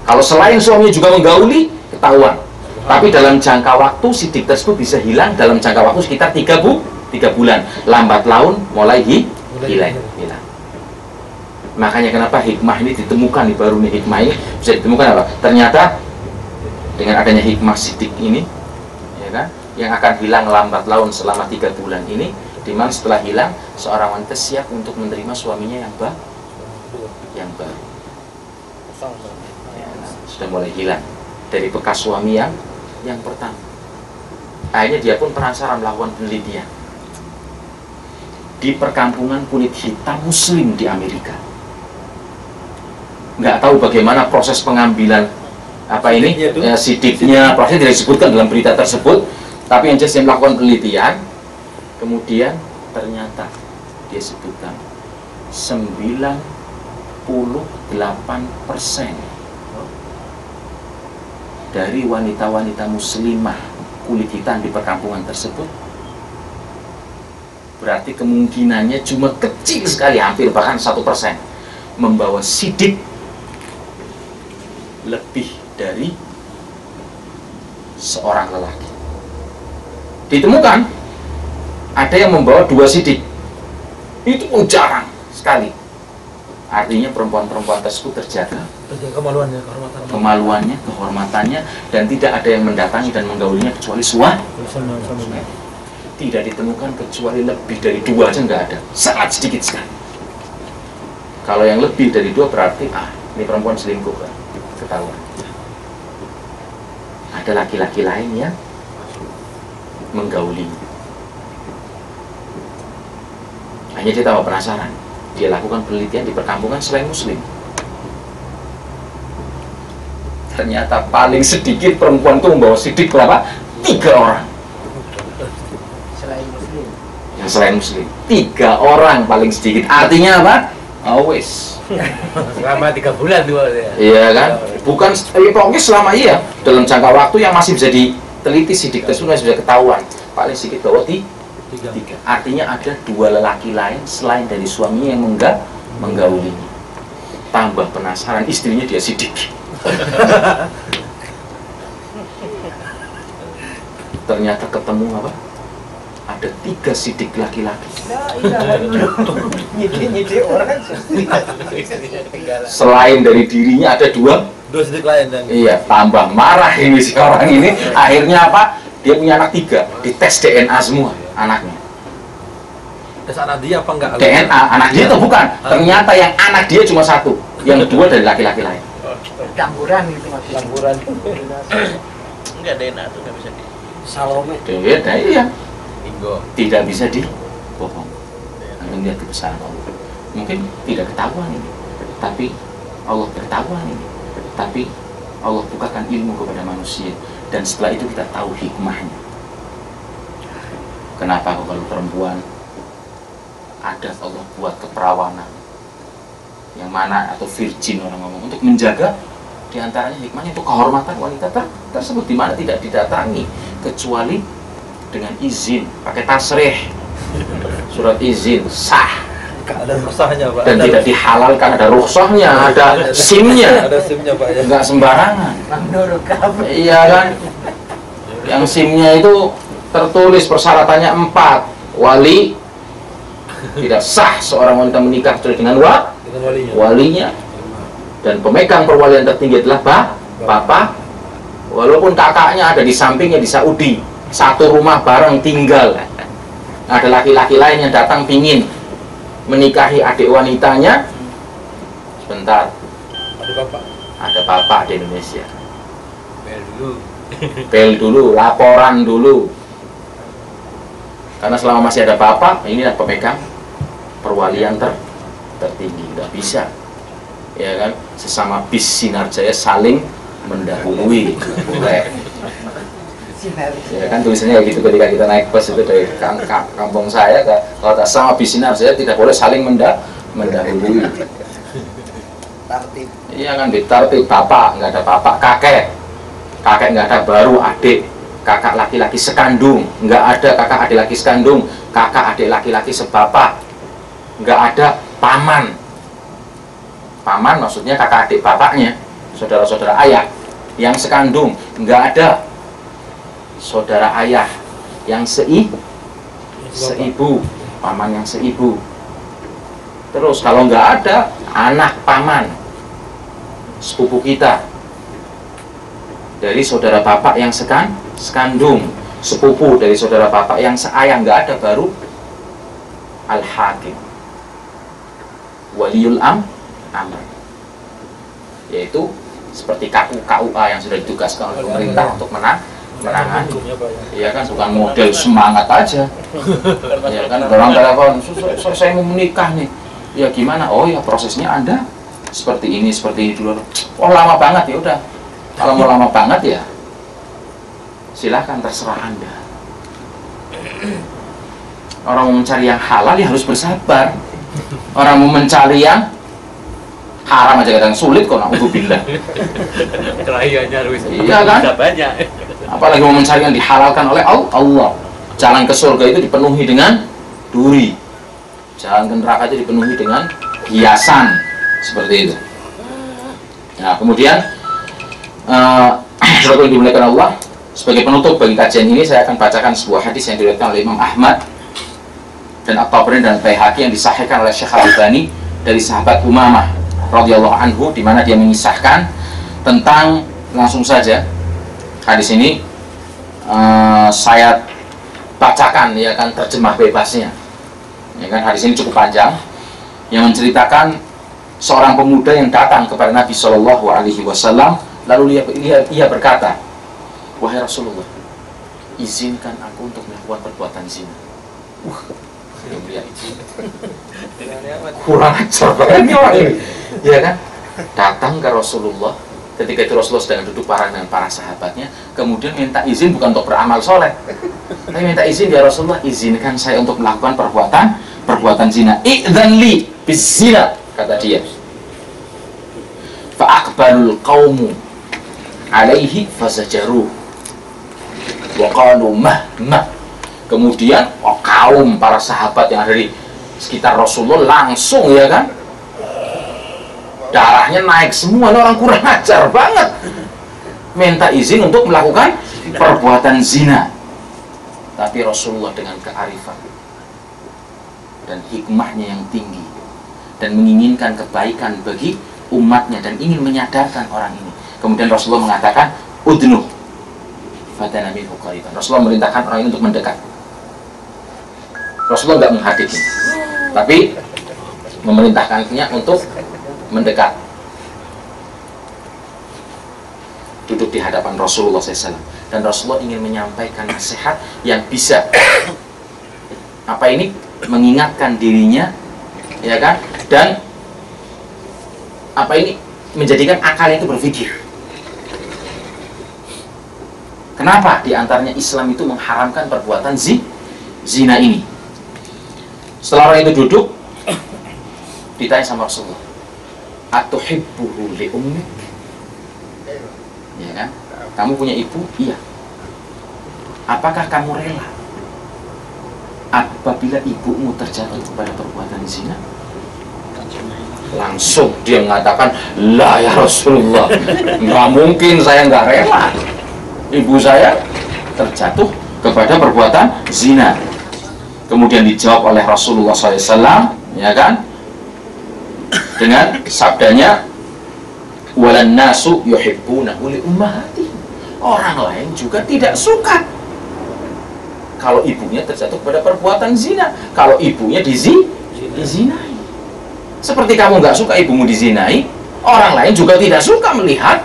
Kalau selain suaminya juga menggauli, ketahuan. Tapi dalam jangka waktu sidik tersebut bisa hilang dalam jangka waktu sekitar 3 bulan. Lambat laun mulai hilang. Makanya kenapa hikmah ini ditemukan, baru nih hikmah ini bisa ditemukan apa? Ternyata dengan adanya hikmah sidik ini, ya kan, yang akan hilang lambat laun selama 3 bulan ini, di mana setelah hilang seorang wanita siap untuk menerima suaminya yang baru. Ya, sudah mulai hilang dari bekas suami yang pertama. Akhirnya dia pun penasaran melakukan penelitian di perkampungan kulit hitam muslim di Amerika. Nggak tahu bagaimana proses pengambilan sidiknya, prosesnya tidak disebutkan dalam berita tersebut, tapi yang jelas dia melakukan penelitian, kemudian ternyata dia sebutkan 98% dari wanita-wanita muslimah kulit hitam di perkampungan tersebut, berarti kemungkinannya cuma kecil sekali, hampir bahkan 1%, membawa sidik lebih dari seorang lelaki. Ditemukan ada yang membawa 2 sidik, itu pun jarang sekali. Artinya perempuan-perempuan tersebut terjaga kemaluannya, kehormatannya, dan tidak ada yang mendatangi dan menggaulinya kecuali suami. Tidak ditemukan kecuali lebih dari 2 aja nggak ada, sangat sedikit sekali. Kalau yang lebih dari 2 berarti ini perempuan selingkuh kan, ketahuan. Ada laki-laki lain yang menggauli. Hanya dia tambah penasaran. Dia lakukan penelitian di perkampungan selain muslim. Ternyata paling sedikit perempuan itu membawa sidik berapa? 3 orang. Selain muslim. Yang selain muslim 3 orang paling sedikit. Artinya apa? Always. Selama 3 bulan tuh ya. Iya kan? Bukan pokoknya selama dalam jangka waktu yang masih bisa diteliti sidik tersebut sudah ketahuan. Paling sedikit bawa 3. Artinya ada 2 lelaki lain selain dari suaminya yang menggaulinya. Tambah penasaran, istrinya dia sidik. Ternyata ketemu apa? Ada 3 sidik laki-laki. Nyidik orang. Selain dari dirinya ada 2 sidik lain dan iya, tambah marah ini si orang ini. Akhirnya apa? Dia punya anak 3, dites DNA semua anaknya. tes anak dia apa enggak? DNA anak dia itu bukan. Ternyata yang anak dia cuma 1, yang 2 dari laki-laki lain. Campuran gitu maksudnya. Campuran. Enggak DNA tuh nggak bisa di. Salome. DNA iya. Bingo. Tidak bisa dibohong. Melihat kebesaran Allah. Mungkin tidak ketahuan ini, tapi Allah ketahuan ini. Tapi Allah bukakan ilmu kepada manusia, dan setelah itu kita tahu hikmahnya. Kenapa kalau perempuan ada Allah buat keperawanan, yang mana atau virgin orang ngomong, untuk menjaga diantaranya hikmahnya untuk kehormatan wanita tersebut, di mana tidak didatangi kecuali dengan izin, pakai tasrih, surat izin sah. Ada rukhsahnya Pak. Dan tidak dihalalkan, ada rukhsahnya, ada SIM-nya. Ada SIM-nya Pak ya. Enggak sembarangan. Menurut kamu. Iya kan? Yang SIM-nya itu tertulis persyaratannya 4. Wali, tidak sah seorang wanita menikah kecuali dengan walinya. Dan pemegang perwalian tertinggi adalah bapak. Walaupun kakaknya ada di sampingnya di Saudi, satu rumah bareng tinggal. Ada laki-laki lain yang datang pingin menikahi adik wanitanya, sebentar, ada bapak di Indonesia, bel dulu, laporan dulu, karena selama masih ada bapak, inilah pemegang perwalian tertinggi. Nggak bisa, ya kan, sesama bis Sinar Jaya saling mendahului, boleh. Ya kan tulisannya gitu ketika kita naik bus itu dari kampung saya kalau tak sama bis Sinar saya tidak boleh saling mendahului. Iya kan, ditertib. Bapak nggak ada bapak, kakek nggak ada, baru adik, kakak laki-laki sekandung nggak ada, kakak adik laki sekandung, kakak adik laki-laki sebapak nggak ada, paman maksudnya kakak adik bapaknya, saudara-saudara ayah yang sekandung nggak ada, saudara ayah yang seibu, paman yang seibu. Terus kalau nggak ada, anak paman, sepupu kita. dari saudara bapak yang sekandung, sepupu dari saudara bapak yang seayah, nggak ada, baru al-hakim, waliul amr, yaitu seperti KUA yang sudah ditugaskan oleh pemerintah untuk menangani. Iya kan, bukan model semangat aja. Iya kan, orang telepon, saya mau menikah nih. Ya gimana? Oh ya, prosesnya Anda seperti ini dulu. Oh lama banget, ya udah. Kalau mau lama banget ya silahkan, terserah Anda. Orang mau mencari yang halal ya harus bersabar. Orang mau mencari yang haram aja kadang sulit kok, na'udzubillah. Kelahiannya harus Iya kan? banyak. Apalagi mau mencari yang dihalalkan oleh Allah. Jalan ke surga itu dipenuhi dengan duri, jalan ke neraka itu dipenuhi dengan hiasan seperti itu. Nah kemudian saudara yang dimuliakan Allah, sebagai penutup bagi kajian ini saya akan bacakan sebuah hadis yang diriwayatkan oleh Imam Ahmad dan At-Tabrani dan Baihaqi yang disahihkan oleh Syekh Al-Albani dari sahabat Umamah radhiyallahu anhu, di mana dia mengisahkan tentang, langsung saja hadis ini saya bacakan ya kan terjemah bebasnya. Ya kan, hadis ini cukup panjang yang menceritakan seorang pemuda yang datang kepada Nabi Shallallahu Alaihi Wasallam, lalu ia berkata, wahai Rasulullah, izinkan aku untuk melakukan perbuatan zina. Kurang ajar banget nih orang ini, ya kan? Datang ke Rasulullah, ketika itu Rasulullah sedang duduk bareng dengan para sahabatnya, kemudian minta izin bukan untuk beramal soleh, tapi minta izin, ya Rasulullah, izinkan saya untuk melakukan perbuatan zina. Idzan li bis zina, kata dia. Fa aqbalul qaumu alaihi fazajaruh wa qalu mah. Kemudian kaum para sahabat yang ada di sekitar Rasulullah langsung, ya kan, darahnya naik semua. Ini orang kurang ajar banget, minta izin untuk melakukan perbuatan zina. Tapi Rasulullah dengan kearifan dan hikmahnya yang tinggi dan menginginkan kebaikan bagi umatnya dan ingin menyadarkan orang ini, kemudian Rasulullah mengatakan udnuh fadana minhu qariban. Rasulullah merintahkan orang ini untuk mendekat. Rasulullah nggak menghadiri, tapi memerintahkannya untuk mendekat, duduk di hadapan Rasulullah SAW, dan Rasulullah ingin menyampaikan nasihat yang bisa mengingatkan dirinya, ya kan, dan menjadikan akalnya itu berpikir. Kenapa diantaranya Islam itu mengharamkan perbuatan zina ini? Setelah orang itu duduk, ditanya sama Rasulullah, atuhibbuhu li ummik? Ya kan? Kamu punya ibu? Iya. Apakah kamu rela apabila ibumu terjatuh kepada perbuatan zina? Langsung dia mengatakan, la ya Rasulullah, nggak mungkin, saya nggak rela ibu saya terjatuh kepada perbuatan zina. Kemudian dijawab oleh Rasulullah SAW, ya kan, dengan sabdanya, walan nasu yuhibbunahu li ummahati. Orang lain juga tidak suka kalau ibunya terjatuh kepada perbuatan zina, kalau ibunya dizinai. Seperti kamu nggak suka ibumu dizinai, orang lain juga tidak suka melihat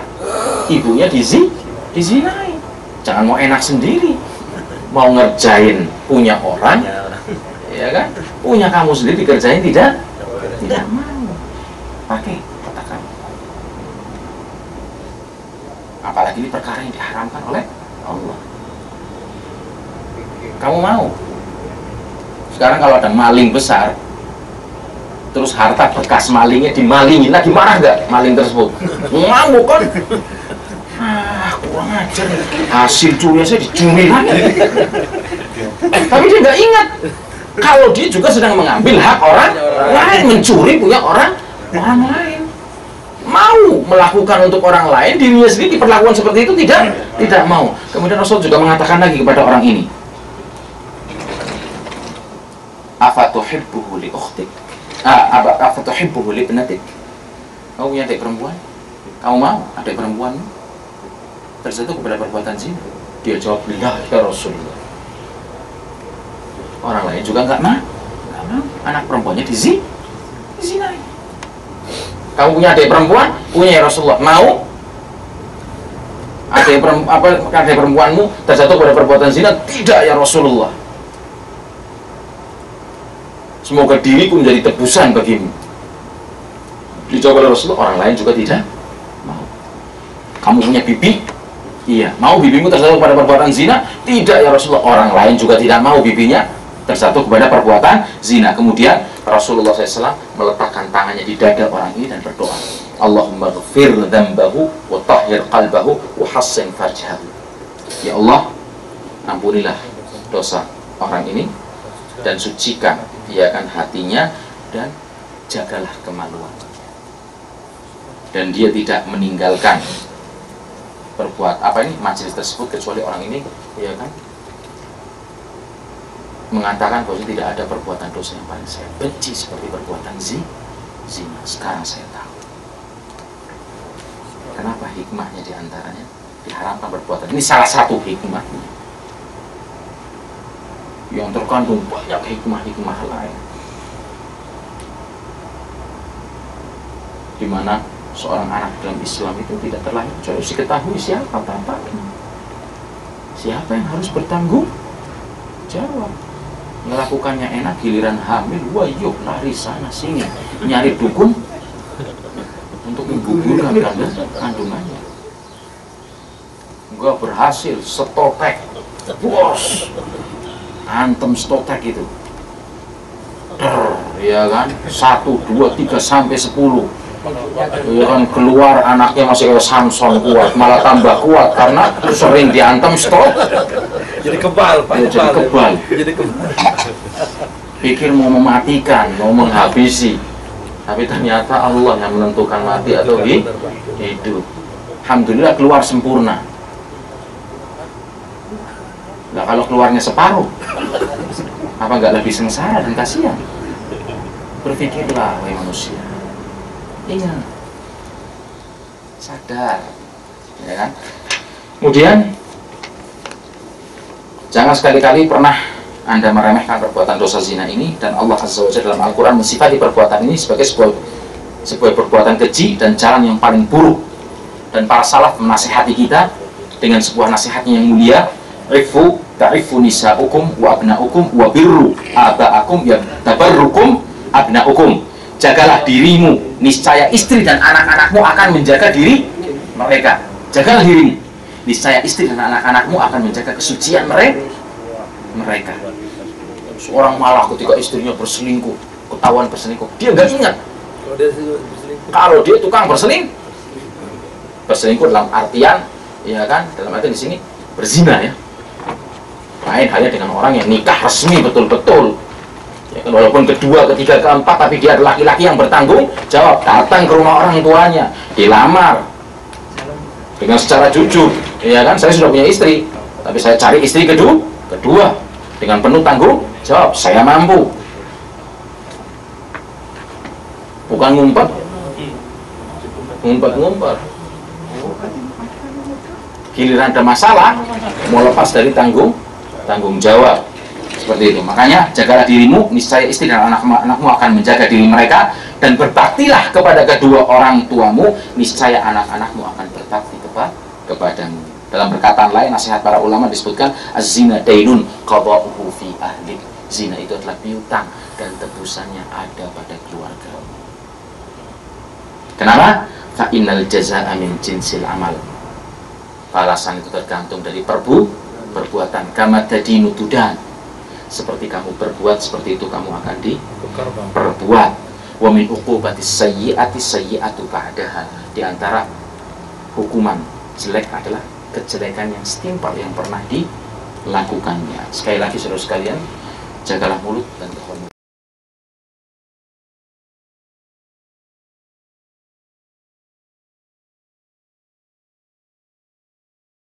ibunya dizinai. Jangan mau enak sendiri, mau ngerjain punya orang, ya kan, punya kamu sendiri dikerjain tidak mau. Pakai otak kamu. Apalagi ini perkara yang diharamkan oleh Allah. Kamu mau? Sekarang kalau ada maling besar, terus harta bekas malingnya dimalingin lagi, marah nggak maling tersebut? Ngamuk kan? Kurang ajar, hasil curinya saya dicuri lagi. Tapi dia nggak ingat kalau dia juga sedang mengambil hak orang lain, mencuri punya orang lain. Mau melakukan untuk orang lain, dirinya sendiri diperlakukan seperti itu tidak mau. Kemudian Rasul juga mengatakan lagi kepada orang ini, afatuhibbuhu li ukhtik, afatuhibbuhu li ibnatik. Kamu punya adik perempuan? Kamu mau adik perempuanmu? terjatuh kepada perbuatan zina? Dia jawab, "La ya Rasulullah." Orang lain juga nggak mau. Anak perempuannya dizinai. Kamu punya adik perempuan? Punya ya Rasulullah. Mau? Adik perempuanmu terjatuh pada perbuatan zina? Tidak ya Rasulullah. Semoga diriku menjadi tebusan bagimu. Dijawab oleh Rasulullah, orang lain juga tidak mau. Kamu punya bibi? Iya. Mau bibimu terjatuh pada perbuatan zina? Tidak ya Rasulullah. Orang lain juga tidak mau bibinya terjatuh kepada perbuatan zina. Kemudian Rasulullah SAW meletakkan tangannya di dada orang ini dan berdoa, Allahumma ghfir dzambahu wa tahhir qalbahu wa hassin farjahu. Ya Allah, ampunilah dosa orang ini dan sucikan hatinya dan jagalah kemaluan. Dan dia tidak meninggalkan majelis tersebut kecuali orang ini, ya kan, mengatakan bahwa tidak ada perbuatan dosa yang paling saya benci seperti perbuatan zina. Sekarang saya tahu kenapa hikmahnya diantaranya diharamkan perbuatan ini. Salah satu hikmahnya, yang terkandung banyak hikmah-hikmah lain, di mana seorang anak dalam Islam itu tidak terlahir harus diketahui siapa bapaknya, siapa yang harus bertanggung jawab. Melakukannya enak, giliran hamil, wah yuk lari sana sini nyari dukun untuk menggugurkan kandungannya. Enggak berhasil, stotek, bos, antem stotek itu, ya kan, 1, 2, 3 sampai 10, ya kan, keluar anaknya masih kayak Samson kuat, malah tambah kuat karena sering diantem stotek. Jadi kebal, Pak. Jadi kebal. Pikir mau mematikan, mau menghabisi, tapi ternyata Allah yang menentukan mati atau hidup. Alhamdulillah keluar sempurna. Nah, kalau keluarnya separuh, apa nggak lebih sengsara dan kasihan? Berpikirlah, wahai manusia. Iya, sadar, ya kan? Kemudian jangan sekali-kali pernah Anda meremehkan perbuatan dosa zina ini, dan Allah Azza wa Jalla dalam Al-Quran mensifati perbuatan ini sebagai sebuah perbuatan keji dan jalan yang paling buruk. Dan para salaf menasihati kita dengan sebuah nasihatnya yang mulia, "Rifu ta'rifu nisa'ukum wa abna'ukum wa birru aba'akum ya tabarrukum abna'ukum." Jagalah dirimu, niscaya istri dan anak-anakmu akan menjaga diri mereka. Jagalah dirimu, niscaya istri dan anak-anakmu akan menjaga kesucian mereka. Seorang malah ketika istrinya berselingkuh, ketahuan berselingkuh, dia nggak ingat kalau dia tukang berselingkuh dalam artian, ya kan, dalam artian di sini berzina, ya. Lain halnya dengan orang yang nikah resmi betul-betul, ya kan, walaupun kedua, ketiga, keempat, tapi dia adalah laki-laki yang bertanggung jawab, datang ke rumah orang tuanya, dilamar dengan secara jujur, ya kan, saya sudah punya istri, tapi saya cari istri kedua dengan penuh tanggung jawab, saya mampu, bukan ngumpet. Giliran ada masalah mau lepas dari tanggung jawab, seperti itu. Makanya jagalah dirimu, niscaya istri dan anak-anakmu akan menjaga diri mereka, dan berbaktilah kepada kedua orang tuamu, niscaya anak-anakmu akan berbakti kepadamu. Dalam perkataan lain, nasihat para ulama disebutkan, az-zina dainun qada'uhu fi ahlik. Zina itu adalah piutang dan tebusannya ada pada keluarga. Kenapa? Fa innal jazaa'a min jinsil amal. Balasan itu tergantung dari perbuatan. Kama tadinu tudan. Seperti kamu berbuat, seperti itu kamu akan diperbuat. Wa min uqubatis sayyi'ati sayyi'atu ba'daha. Di antara hukuman jelek adalah kejelekan yang setimpal yang pernah dilakukannya. Sekali lagi saudara sekalian, jagalah mulut dan